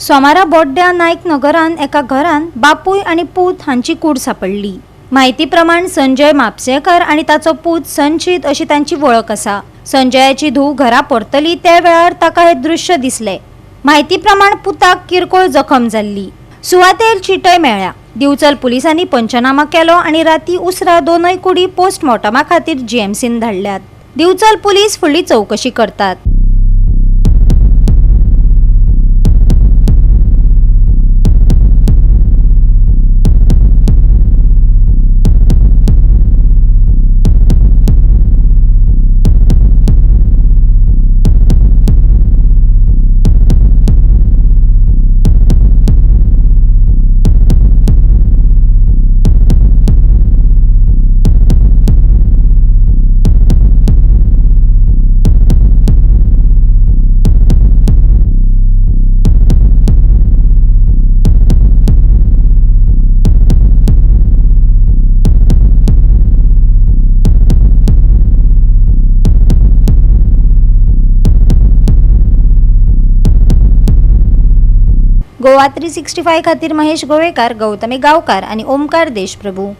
सोमारा बोड्ड्या नायक नगरान एका घरान बापूय आणि पूत हांची कूड सापडली। माहिती प्रमाण संजय म्हापसेकर आणि ताचो पूत संचित अशी तांची वळख आसा। संजयाची धूव घरा परतली त्या वेळार ताका हे दृश्य दिसले। माहिती प्रमाण पुताक किरकोळ जखम जाल्ली। सुवातेर चिटय मेळ्ळ्या। दिवचल पुलिसांनी पंचनामा केलो आणि राती उसरा दोनय कुडी पोस्टमॉर्टमा खातीर जीएमसीन धाडल्यात। दिवचल पुलीस फुडली चौकशी करतात। गोवा 365 खातीर महेश गोवेकार, गौतमी गावकार आणि ओमकार देशप्रभू।